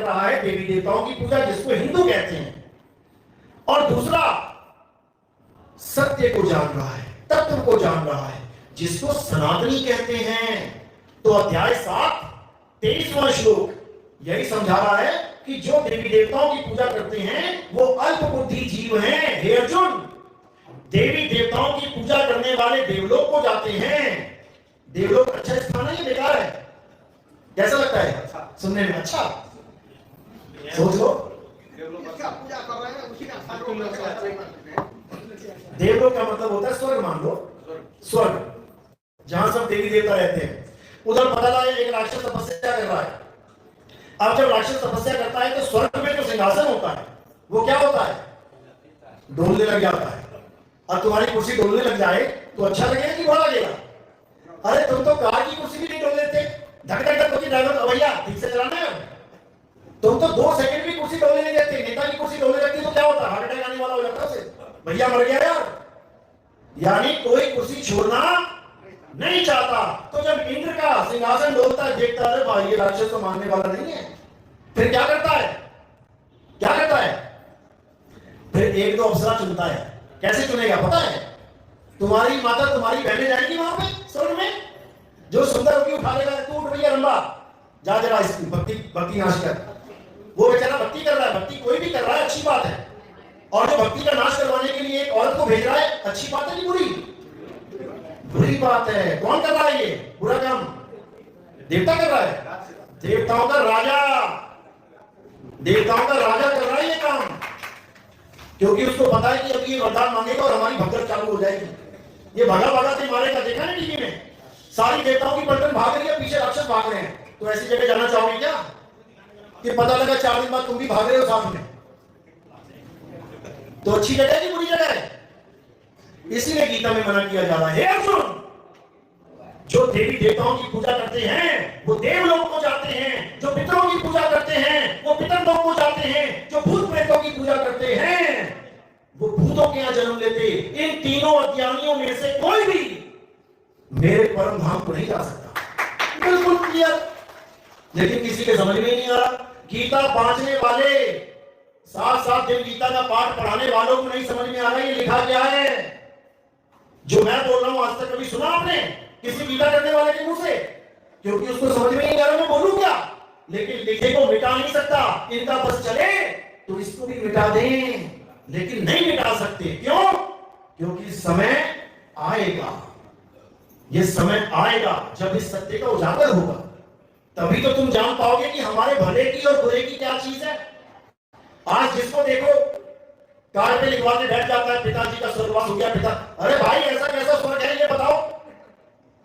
रहा है देवी देवताओं की पूजा, जिसको हिंदू कहते हैं, और दूसरा सत्य को जान रहा है, तत्व को जान रहा है, जिसको सनातनी कहते हैं। तो अध्याय 7 23वां श्लोक यही समझा रहा है कि जो देवी देवताओं की पूजा करते हैं वो अल्प बुद्धि जीव हैं। हे अर्जुन, देवी देवताओं की पूजा करने वाले देवलोक को जाते हैं। देवलोक अच्छा स्थान है, बेकार है? कैसा लगता है? अच्छा सुनने में, अच्छा सोच लो। देवलोक का मतलब होता है स्वर्ग, मान लो स्वर्ग, जहां सब देवी देवता रहते हैं। उधर पता लगा एक राक्षस तपस्या कर रहा है। अब जब राक्षस तपस्या करता है तो स्वर्ग में जो सिंहासन होता है वो क्या होता है? डोलने लग जाता है। और तुम्हारी कुर्सी डोलने लग जाए तो अच्छा लगेगा कि बुरा लगेगा? अरे तुम तो कार की कुर्सी भी नहीं डोल देते, धक धक धक होती, ड्राइवर भैया ठीक से चलाना है। तुम तो 2 सेकंड भी कुर्सी डोलने नहीं देते। नेता की कुर्सी डोलने लगती तो क्या होता? हार्ट अटैक आने वाला हो जाता है, भैया मर गया यार। यानी कोई कुर्सी छोड़ना नहीं चाहता। तो जब इंद्र का सिंहासन डोलता है, देखता है भाई ये राक्षस तो मानने वाला नहीं है, फिर क्या करता है? क्या करता है? फिर 1-2 अप्सरा चुनता है। कैसे चुनेगा पता है? तुम्हारी माता तुम्हारी बहनें जाएंगी वहां पे स्वर्ग में, जो सुंदर होगी उठा लेगा, तू उठ भैया रंबा, जा जरा इसकी भक्ति नाश कर। वो बेचारा भक्ति कर रहा है, भक्ति कोई भी कर रहा है अच्छी बात है, और जो भक्ति का नाश करवाने के लिए एक औरत को भेज रहा है, अच्छी बात है कि बुरी? बुरी बात है। कौन कर रहा है ये बुरा काम? देवता कर रहा है, देवताओं का राजा, देवताओं का राजा कर रहा है ये काम, क्योंकि उसको पता है कि अब ये वरदान मांगेगा और हमारी भगदड़ चालू हो जाएगी। ये भगा भगा से मारेगा, देखा ना टीवी में, सारी देवताओं की पलटन भाग रही है, पीछे राक्षस भाग रहे हैं। तो ऐसी जगह जाना चाहोगे क्या कि पता लगा 4 दिन बाद तुम भी भाग रहे हो साथ में? तो अच्छी जगह है कि बुरी जगह है? इसीलिए गीता में मना किया जा रहा है, अर्जुन जो देवी देवताओं की पूजा करते हैं वो देवलोक को जाते हैं, जो पितरों की पूजा करते हैं वो पितरलोक को जाते हैं, जो भूत प्रेतों की पूजा करते हैं वो भूतों के यहां जन्म लेते। इन तीनों अज्ञानियों में से कोई भी मेरे परम धाम को नहीं जा सकता। बिल्कुल क्लियर। लेकिन किसी के समझ में नहीं आ रहा। गीता बांटने वाले, 7-7 दिन गीता का पाठ पढ़ाने वालों को नहीं समझ में आ रहा ये लिखा क्या है। जो मैं बोल रहा हूं आज तक कभी सुना आपने किसी गीता करने वाले के मुंह से? क्योंकि उसको समझ में नहीं आ रहा मैं बोलूं क्या। लेकिन लिखे को मिटा नहीं सकता, इनका बस चले तो इसको भी मिटा दें, लेकिन नहीं मिटा सकते। क्यों? क्योंकि समय आएगा, ये समय आएगा जब इस सत्य का उजागर होगा, तभी तो तुम जान पाओगे कि हमारे भले की और बुरे की क्या चीज है। आज जिसको देखो कार पे लिखवा के बैठ जाता है पिताजी का स्वर्गवास हो गया पिता। अरे भाई ऐसा कैसा स्वर्ग है ये बताओ?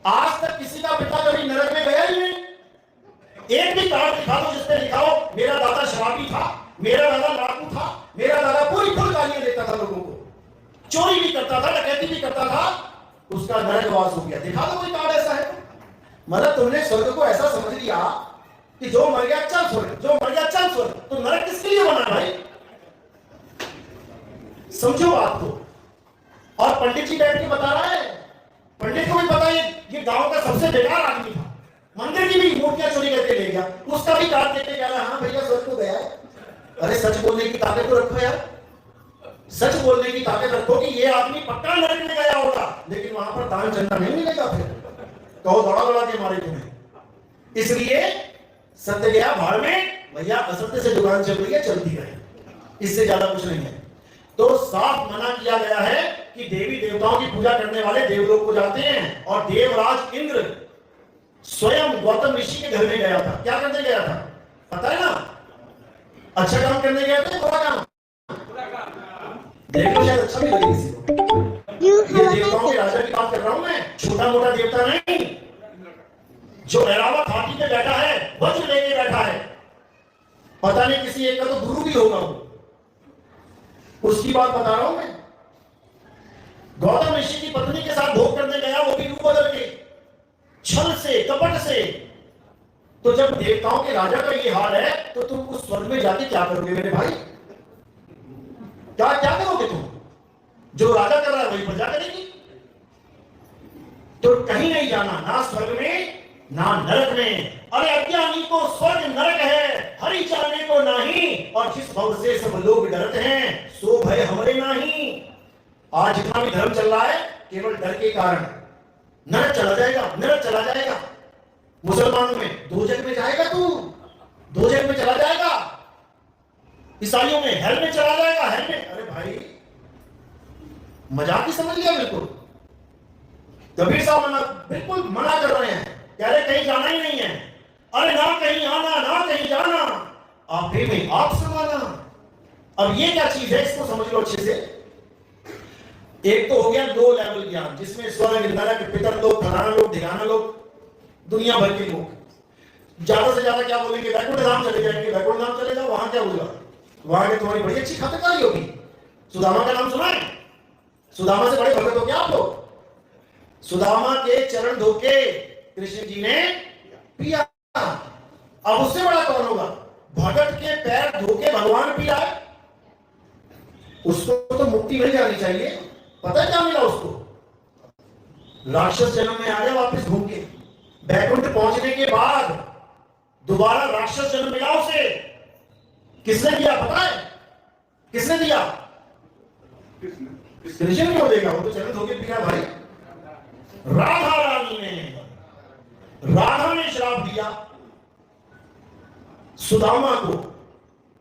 आज तक किसी का पिता कभी नरक में गया ही नहीं। एक भी कार्ड दिखा दो जिसपे लिखा हो मेरा दादा शराबी था, मेरा दादा डाकू था, मेरा दादा पूरी फुल गालियां देता था लोगों को, चोरी भी करता था, डकैती भी करता था, उसका नरकवास हो गया। दिखा दो कोई कार्ड ऐसा है? मतलब तुमने स्वर्ग को ऐसा समझ लिया कि जो मर गया चल स्वर्ग, जो मर गया चल स्वर्ग। तो नरक किसके लिए बना भाई? समझो बात को। और पंडित जी बैठ के बता रहा है, पंडित को भी पता है ये गांव का सबसे बेकार आदमी था, मंदिर की भी मूर्तियां चोरी करके ले गया, उसका भी कार्ड देके कह रहा हाँ भैया स्वर्ग को गया है। अरे सच बोलने की ताकत तो रखो यार, सच बोलने की ताकत रखो कि ये आदमी पक्का नरक में गया होगा, लेकिन वहां पर दान चंदा नहीं मिलेगा। फिर कहो दौड़ा दौड़ा के मारे तुम्हें। इसलिए सत्य गया भाड़ में, भैया असत्य से दुकान चल रही है, चलती रहे, इससे ज्यादा कुछ नहीं है। तो साफ मना किया गया है कि देवी देवताओं की पूजा करने वाले देवलोक को जाते हैं। और देवराज इंद्र स्वयं गौतम ऋषि के घर में गया था। क्या करने गया था पता है ना? अच्छा काम करने गया था, बुरा काम? देखो शायद अच्छा भी लगे किसी को। ये देवताओं के राजा की बात कर रहा हूं मैं, छोटा मोटा देवता नहीं। जो ऐरावत हाथी पे बैठा है, वज्र लेके बैठा है, पता नहीं किसी एक का तो गुरु भी होगा वो, उसकी बात बता रहा हूं मैं। गौतम ऋषि की पत्नी के साथ भोग करने गया, वो भी रूप बदल के, छल से, कपट से। तो जब देवताओं के राजा का ये हाल है तो तुम उस स्वर्ग में जाके क्या करोगे मेरे भाई? क्या क्या करोगे तुम? जो राजा कर रहा है वही प्रजा करेगी। तो कहीं नहीं जाना, ना स्वर्ग में ना नरक में। अरे अज्ञानी को स्वर्ग नरक है, हरि चाहने को और जिस भव से सब लोग डरते हैं सो भय हमरे नहीं। आज जितना भी धर्म चल रहा है केवल डर के कारण। नरक चला जाएगा, नरक चला जाएगा। मुसलमानों में दोजख में जाएगा तू, दोजख में चला जाएगा। ईसाइयों में हेल में चला जाएगा, हेल में। अरे भाई मजाक ही समझ लिया बिल्कुल। कबीर साहब बिल्कुल मना कर रहे हैं, कह रहे कहीं जाना ही नहीं है। अरे ना कहीं आना ना कहीं जाना, आप में आप समाना। अब ये क्या चीज है, इसको समझ लो अच्छे से। एक तो हो गया लो लेवल ज्ञान, जिसमें स्वर्ग नरक पितर लोग फलाना लोग ढिकाना लोग दुनिया भर के लोग ज्यादा से ज्यादा क्या बोलेंगे, वैकुंठ धाम चले जाएंगे। वैकुंठ धाम चले जाओ, वहां क्या होगा, वहां के तुम्हारी बड़ी अच्छी खातिरदारी होगी। सुदामा का नाम सुना है? सुदामा से बड़े भगत हो क्या आप लोग? सुदामा के चरण धोके कृष्ण जी ने पिया। अब उससे बड़ा कौन होगा? भगत के पैर धोके भगवान पिया है। उसको तो मुक्ति मिल जानी चाहिए। पता है क्या मिला उसको? राक्षस जन्म में आ गया वापस घूम के। बैकुंठ पहुंचने के बाद दोबारा राक्षस जन्म मिला उसे। किसने दिया पता है? किसने दिया? कृष्ण क्यों देगा? वो तो चरण धोके पिया भाई। राधा रानी ने, राधा ने श्राप दिया सुदामा को।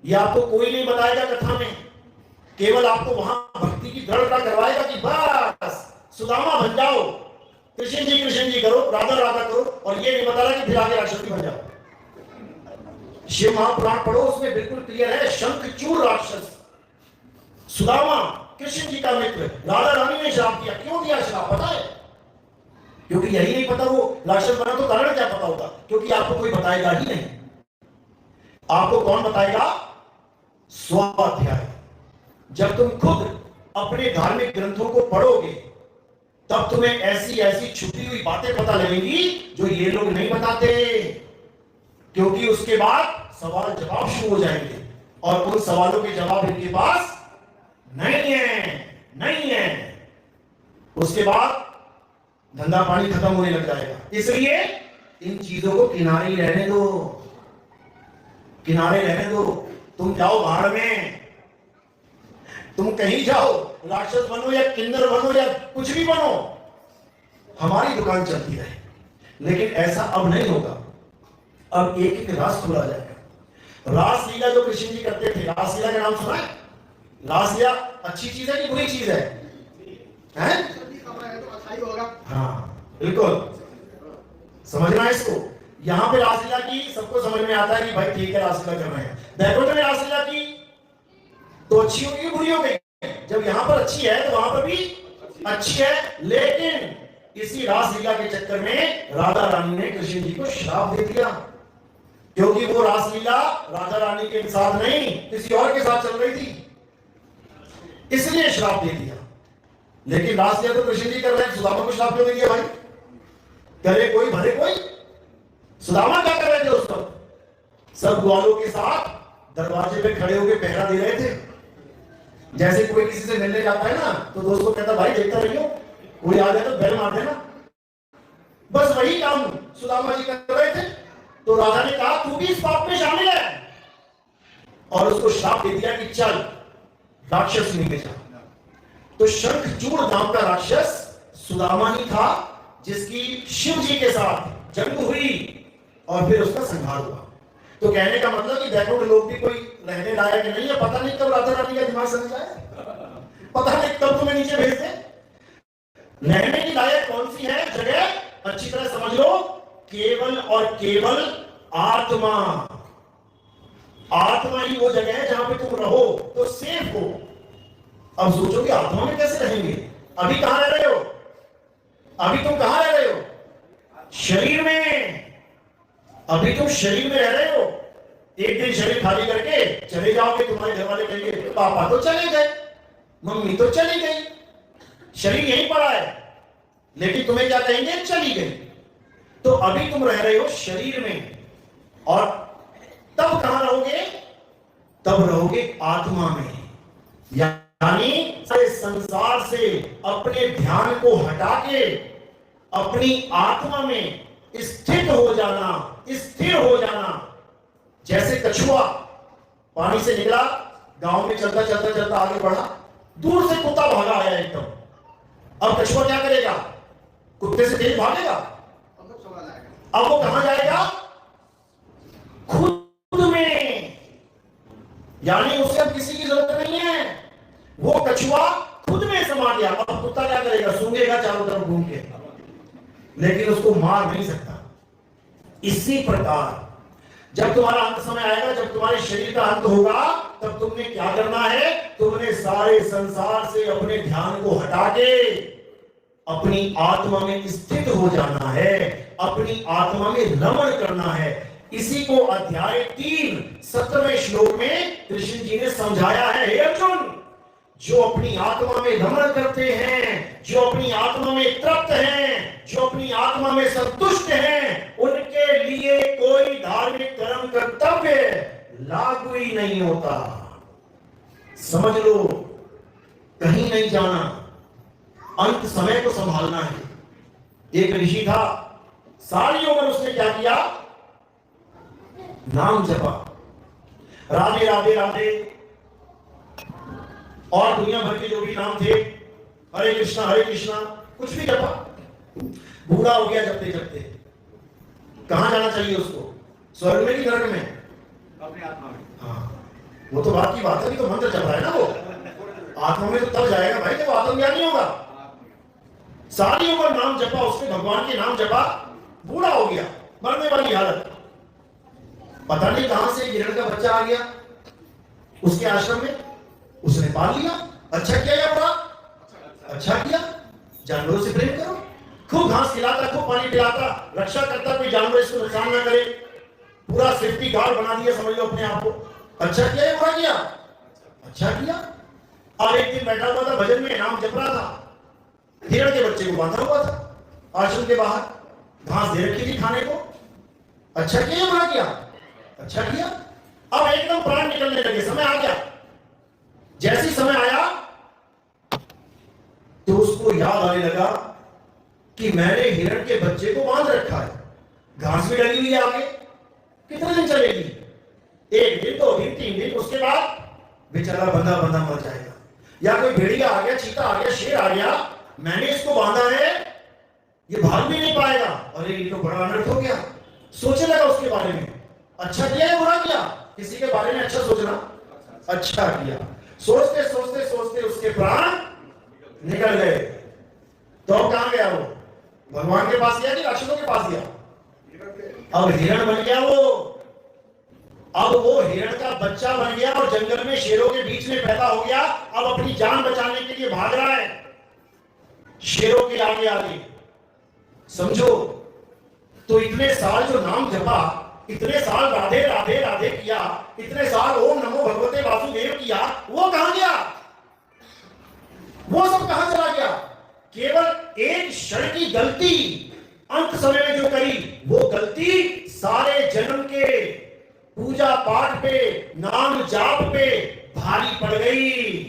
यह आपको कोई नहीं बताएगा कथा में, केवल आपको वहां भक्ति की दृढ़ता करवाएगा कि बस सुदामा बन जाओ, कृष्ण जी करो, राधा राधा करो, और ये नहीं बताना कि फिर आगे राक्षस बन जाओ। शिव महापुराण पढ़ो, उसमें बिल्कुल क्लियर है। शंखचूड़ राक्षस सुदामा कृष्ण जी का मित्र, राधा रानी ने श्राप दिया। क्यों दिया श्राप पता है? क्योंकि यही नहीं पता वो राक्षस बना, तो कारण क्या पता होगा? क्योंकि आपको कोई बताएगा ही नहीं। आपको कौन बताएगा? स्वाध्याय। जब तुम खुद अपने धार्मिक ग्रंथों को पढ़ोगे तब तुम्हें ऐसी ऐसी छुपी हुई बातें पता लगेंगी जो ये लोग नहीं बताते। क्योंकि उसके बाद सवाल जवाब शुरू हो जाएंगे और उन सवालों के जवाब इनके पास नहीं है। उसके बाद धंधा पानी खत्म होने लग जाएगा। इसलिए इन चीजों को किनारे रहने दो, किनारे रहने दो। तुम जाओ भाड़ में, तुम कहीं जाओ, राक्षस बनो या किन्नर बनो या कुछ भी बनो, हमारी दुकान चलती रहे। लेकिन ऐसा अब नहीं होगा। अब एक एक रास खुला जाएगा। रासलीला जो कृष्ण जी करते थे, रासलीला का नाम सुना है? रासलीला अच्छी चीज है कि बुरी चीज है? हाँ बिल्कुल, समझना है इसको। यहां पे रासलीला की सबको समझ में आता है कि भाई ठीक है रासलीला कर रहे हैं। बैकुंठ में रासलीला की तो अच्छी होगी बुरी हो गई? जब यहां पर अच्छी है तो वहां पर भी अच्छी है। लेकिन इसी रासलीला के चक्कर में राधा रानी ने कृष्ण जी को श्राप दे दिया, क्योंकि वो रासलीला राधा रानी के साथ नहीं किसी और के साथ चल रही थी, इसलिए श्राप दे दिया। लेकिन रासलीला तो कृष्ण जी कर रहे हैं, सुदामा को श्राप क्यों दे दिया भाई? करे कोई भरे कोई। सुदामा क्या कर रहे थे उस वक्त? सब ग्वालों के साथ दरवाजे पे खड़े होकर पहरा दे रहे थे। जैसे कोई किसी से मिलने जाता है ना तो दोस्त को कहता भाई देखता रहियो, कोई आ जाए तो बेल मार देना। बस वही काम सुदामा जी कर रहे थे। तो राजा ने कहा तू भी इस पाप में शामिल है, और उसको श्राप दे दिया कि चल राक्षस मिल जा। तो शंखचूड़ नाम का राक्षस सुदामा ही था, जिसकी शिव जी के साथ जंग हुई और फिर उसका संहार हुआ। तो कहने का मतलब कि बैकुंठ लोग भी कोई रहने लायक नहीं है। पता नहीं कब राधा रानी का दिमाग समझ आए, पता नहीं कब तुम्हें नीचे भेज दे। रहने की लायक कौन सी है जगह? अच्छी तरह समझ लो, केवल और केवल आत्मा। आत्मा ही वो जगह है जहां पे तुम रहो तो सेफ हो। अब सोचो कि आत्मा में कैसे रहेंगे? अभी कहां रह रहे हो? अभी तुम कहां रह रहे हो? शरीर में। अभी तुम शरीर में रह रहे हो। एक दिन शरीर खाली करके चले जाओगे, तुम्हारे घर वाले कहेंगे पापा तो चले गए, मम्मी तो चली गई, शरीर यहीं पड़ा है, लेकिन तुम्हें क्या कहेंगे? चली गई। तो अभी तुम रह रहे हो शरीर में, और तब कहां रहोगे? तब रहोगे आत्मा में। यानी सारे संसार से अपने ध्यान को हटा के अपनी आत्मा में स्थित हो जाना, स्थिर हो जाना। जैसे कछुआ पानी से निकला, गांव में चलता चलता चलता आगे बढ़ा, दूर से कुत्ता भागा आया एकदम। अब कछुआ क्या करेगा? कुत्ते से तेज भागेगा? अब वो कहां जाएगा? खुद में, यानी उसे अब किसी की जरूरत नहीं है, वो कछुआ खुद में समा गया। अब कुत्ता क्या करेगा? सूंघेगा चारों तरफ घूम के, लेकिन उसको मार नहीं सकता। इसी प्रकार जब तुम्हारा अंत समय आएगा, जब तुम्हारे शरीर का अंत होगा, तब तुमने क्या करना है? तुमने सारे संसार से अपने ध्यान को हटा के अपनी आत्मा में स्थित हो जाना है, अपनी आत्मा में रमण करना है। इसी को अध्याय 3 17वें श्लोक में कृष्ण जी ने समझाया है। हे अर्जुन, जो अपनी आत्मा में रमण करते हैं, जो अपनी आत्मा में तृप्त हैं, जो अपनी आत्मा में संतुष्ट हैं, उनके लिए कोई धार्मिक कर्म कर्तव्य लागू ही नहीं होता। समझ लो, कहीं नहीं जाना, अंत समय को संभालना है। एक ऋषि था, सारी उम्र उसने क्या किया? नाम जपा, राधे राधे राधे, और दुनिया भर के जो भी नाम थे, हरे कृष्णा, कुछ भी जपा। बूढ़ा हो गया जपते जपते। कहां जाना चाहिए उसको? स्वर्ग में कि नरक में? अपने आत्मा में। हाँ, वो तो बात की बात है, तो मंत्र जप रहा है ना वो। आत्मा में तो तब जाएगा भाई जब आत्मज्ञानी होगा। सारी उम्र नाम जपा उसने, भगवान के नाम जपा, बूढ़ा हो गया, मरने वाली हालत। पता नहीं कहां से हिरण का बच्चा आ गया उसके आश्रम में, उसने पाल लिया। अच्छा किया या बुरा? अच्छा किया। जानवरों से प्रेम करो, खूब घास खिलाता, खूब पानी पिलाता, रक्षा करता, कोई जानवर इसको नुकसान ना करे, पूरा सेफ्टी गार्ड बना दिया समझ लो अपने आप को। अच्छा किया या बुरा किया? अच्छा किया। और एक दिन बैठा हुआ था भजन में, नाम जप रहा था, हिरण के बच्चे को बांधा हुआ था आश्रम के बाहर, घास दे रखी थी खाने को। अच्छा किया या बुरा किया? अच्छा किया। अब एकदम प्राण निकलने लगे, समय आ गया। जैसे समय आया तो उसको याद आने लगा कि मैंने हिरण के बच्चे को बांध रखा है, घास भी डली हुई है आगे, कितने दिन चलेगी? 1 दिन, 2 दिन, 3 दिन, उसके बाद बेचारा बंधा बंधा मर जाएगा। या कोई भेड़िया आ गया, चीता आ गया, शेर आ गया, मैंने इसको बांधा है, ये भाग भी नहीं पाएगा, अरे ये तो बड़ा अनर्थ हो गया। सोचने लगा उसके बारे में, अच्छा किया या बुरा किया? किसी के बारे में अच्छा सोचना, अच्छा किया। सोचते सोचते सोचते उसके प्राण निकल गए। तो कहां गया वो? भगवान के पास गया कि राक्षसों के पास गया? अब हिरण बन गया वो। अब वो हिरण का बच्चा बन गया और जंगल में शेरों के बीच में पैदा हो गया। अब अपनी जान बचाने के लिए भाग रहा है शेरों के आगे आगे। समझो, तो इतने साल जो नाम जपा, इतने साल राधे राधे राधे किया, इतने साल ओम नमो भगवते वासुदेव किया, वो कहां गया? वो सब कहां चला गया? केवल एक क्षण की गलती अंत समय में जो करी, वो गलती सारे जन्म के पूजा पाठ पे, नाम जाप पे भारी पड़ गई।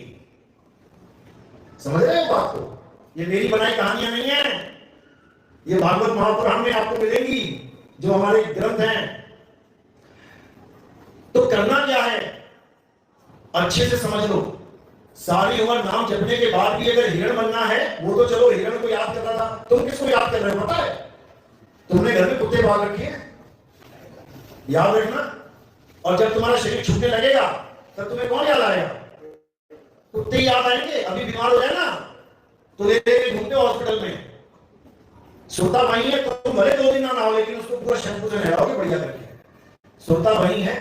समझ रहे हैं बात को? ये मेरी बनाई कहानियां नहीं है, ये भागवत महापुराण में आपको मिलेंगी, जो हमारे ग्रंथ हैं। तो करना क्या है? अच्छे से समझ लो। सारी उम्र नाम जपने के बाद भी अगर हिरण बनना है, वो तो चलो हिरण को याद कर रहा था, तुम किसको याद कर रहे हो पता है? तुमने घर में कुत्ते पाल रखे हैं, याद रखना। और जब तुम्हारा शरीर छूटने लगेगा तब तुम्हें कौन याद आएगा? कुत्ते याद आएंगे। अभी बीमार हो जाए ना तो ले लेके घूमते हो हॉस्पिटल में, सोता वही है, तो तुम भले 2 दिन ना नहाओ, लेकिन उसको पूरा शैम्पू से नहलाओगे बढ़िया करके, सोता वही है।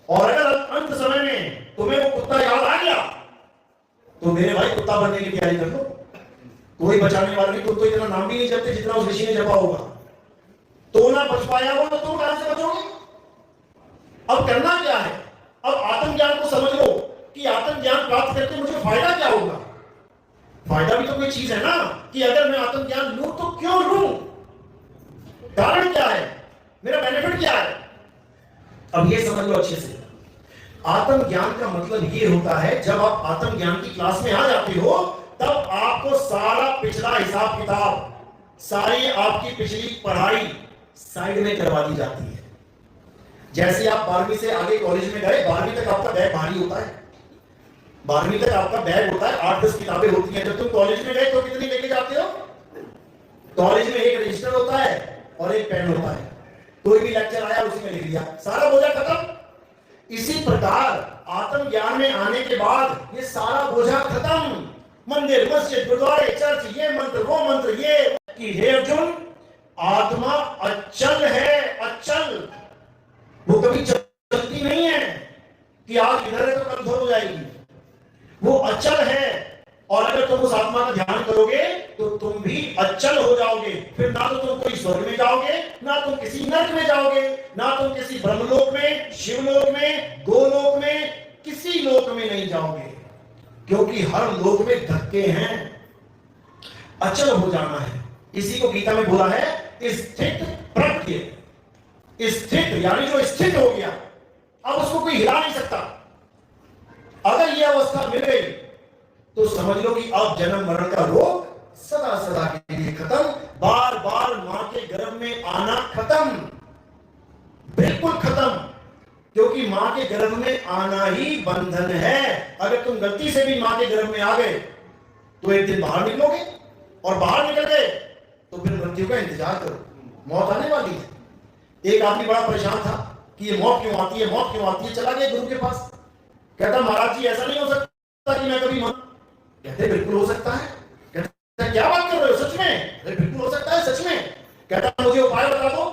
और अगर अंत समय में तुम्हें वो कुत्ता याद आ गया तो मेरे भाई कुत्ता बनने की तैयारी कर लो, कोई बचाने वाला नहीं। तुम तो इतना नाम भी नहीं जपते जितना उस ऋषि ने जपा होगा, तो ना बच पाया हो तो तुम कहां से बचोगे? अब करना क्या है? अब आत्मज्ञान को समझ लो कि आत्मज्ञान प्राप्त करके मुझे फायदा क्या होगा। फायदा भी तो कोई चीज है ना, कि अगर मैं आत्मज्ञान लूं तो क्यों लूं, कारण क्या है, मेरा बेनिफिट क्या है। अब ये समझ लो अच्छे से। आत्मज्ञान का मतलब ये होता है, जब आप आत्मज्ञान की क्लास में आ जाते हो तब आपको सारा पिछला हिसाब किताब, सारी आपकी पिछली पढ़ाई साइड में करवा दी जाती है। जैसे आप 12वीं से आगे कॉलेज में गए, 12वीं तक आपका बैग भारी होता है, 12वीं तक आपका बैग होता है, 8-10 किताबें होती हैं। जब तुम कॉलेज में गए तो कितनी लेके जाते हो? कॉलेज में एक रजिस्टर होता है और एक पेन होता है, कोई भी लेक्चर आया उसी में लिख दिया, सारा बोझा खत्म। इसी प्रकार आत्मज्ञान में आने के बाद ये सारा बोझा खत्म। मंदिर, मस्जिद, गुरुद्वारे, चर्च, ये मंत्र, वो मंत्र, ये कि हे अर्जुन, आत्मा अचल है, अचल, वो कभी चलती नहीं है कि आज इधर है तो कल उधर हो जाएगी, वो अचल है। और अगर तुम उस आत्मा का ध्यान करोगे तो तुम भी अचल हो जाओगे। फिर ना तो तुम कोई स्वर्ग में जाओगे, ना तुम किसी नरक में जाओगे, ना तुम किसी ब्रह्मलोक में, शिवलोक में, गोलोक में, किसी लोक में नहीं जाओगे, क्योंकि हर लोक में धक्के हैं। अचल हो जाना है, इसी को गीता में बोला है स्थित प्रज्ञ। स्थित यानी जो स्थित हो गया, अब उसको कोई हिला नहीं सकता। अगर यह अवस्था मिल गई तो समझ लो कि अब जन्म मरण का रोग सदा सदा के लिए खत्म, बार बार मां के गर्भ में आना खत्म, बिल्कुल खत्म, क्योंकि मां के गर्भ में आना ही बंधन है। अगर तुम गलती से भी मां के गर्भ में आ गए तो एक दिन बाहर निकलोगे, और बाहर निकल गए तो फिर मृत्यु का इंतजार करो, मौत आने वाली है। एक आदमी बड़ा परेशान था कि ये मौत क्यों आती है, मौत क्यों आती है। चला गया गुरु के पास, कहता महाराज जी ऐसा नहीं हो सकता कि मैं कभी मर। कहते बिल्कुल हो सकता है। कहते क्या बात कर रहे हो, सच में? अरे बिल्कुल हो सकता है, सच में। कहता मुझे उपाय बता दो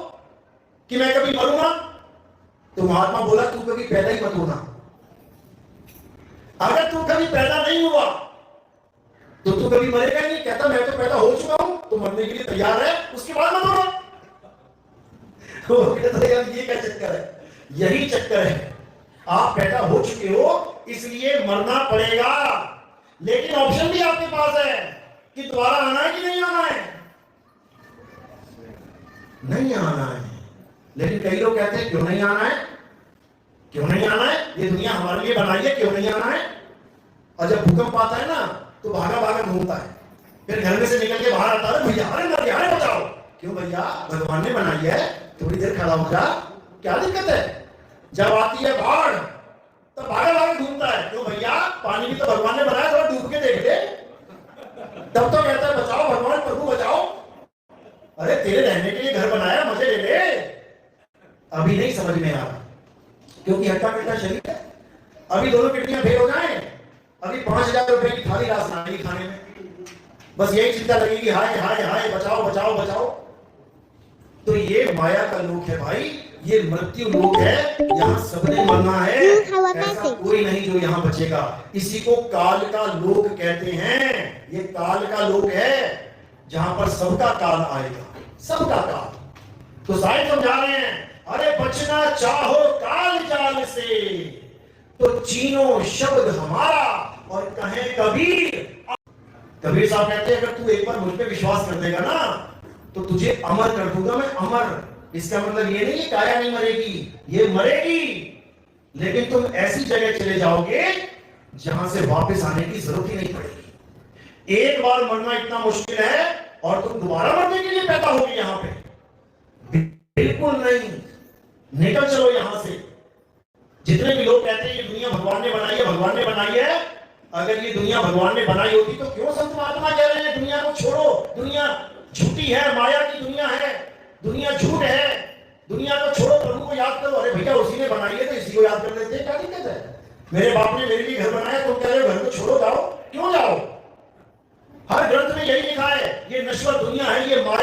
कि मैं कभी मरूंगा। तो महात्मा बोला तू कभी पैदा ही मत होना, अगर तू कभी पैदा नहीं हुआ तो तू कभी मरेगा नहीं। कहता मैं तो पैदा हो चुका हूं, तो मरने के लिए तैयार है, उसके बाद मत होना। तो कहता यार ये क्या चक्कर है? यही चक्कर है, आप पैदा हो चुके हो इसलिए मरना पड़ेगा, लेकिन ऑप्शन भी आपके पास है कि दोबारा आना है कि नहीं आना है। नहीं आना है, लेकिन कई लोग कहते हैं क्यों नहीं आना है, क्यों नहीं आना है, ये दुनिया हमारे लिए बनाई है, क्यों नहीं आना है। और जब भूकंप आता है ना तो भागा भागा घूमता है, फिर घर में से निकल के बाहर आता है, भैया अरे मर गया, अरे बचाओ। क्यों भैया, भगवान ने बनाई है, थोड़ी देर खड़ा हो जा, क्या दिक्कत है। जब आती है बाढ़ तो भागा भागा घूमता है, क्यों भैया पानी भी तो भगवान ने बनाया, थोड़ा डूब के देख ले। तब तो कहता है बचाओ भगवान, प्रभु बचाओ। अरे तेरे रहने के लिए घर बनाया, मजे ले ले। अभी नहीं समझ में आ रहा, क्योंकि हट्टा कट्टा शरीर है। अभी दोनों किडनियां फेल हो जाए, अभी 5,000 रुपए की थाली रास ना खाने में, बस यही चिंता लगेगी, हाय हाय हाय बचाओ बचाओ बचाओ। तो ये माया का लोक है भाई, ये मृत्यु लोक है, यहाँ सबने मरना है, ऐसा कोई नहीं जो यहाँ बचेगा। इसी को काल का लोक कहते हैं। ये काल का लोक है जहां पर सबका काल आएगा, सबका काल। तो साहिब समझा रहे हैं, अरे बचना चाहो काल जाल से तो चीनो शब्द हमारा और कहे कबीर। कबीर साहब कहते हैं अगर तू एक बार मुझ पे विश्वास कर देगा ना तो तुझे अमर कर दूंगा मैं, अमर। इसका मतलब ये नहीं काया नहीं मरेगी, ये मरेगी, लेकिन तुम ऐसी जगह चले जाओगे जहां से वापस आने की जरूरत ही नहीं पड़ेगी। एक बार मरना इतना मुश्किल है और तुम दोबारा मरने के लिए पैदा होगी यहां पे? बिल्कुल नहीं, निकल चलो यहां से। जितने भी लोग कहते हैं ये दुनिया भगवान ने बनाई है, भगवान ने बनाई है, अगर ये दुनिया भगवान ने बनाई होती तो क्यों संत महात्मा कह रहे हैं दुनिया को छोड़ो, दुनिया झूठी है, माया की दुनिया है, दुनिया झूठ है, दुनिया को छोड़ो, प्रभु को याद करो। अरे भैया उसी ने बनाई है तो इसी को याद कर लेते हैं, क्या दिक्कत है। मेरे बाप ने मेरे लिए घर बनाया, तुम कह रहे हो घर को छोड़ो, जाओ, क्यों जाओ। हर ग्रंथ में यही लिखा है, ये नश्वर दुनिया है, ये माया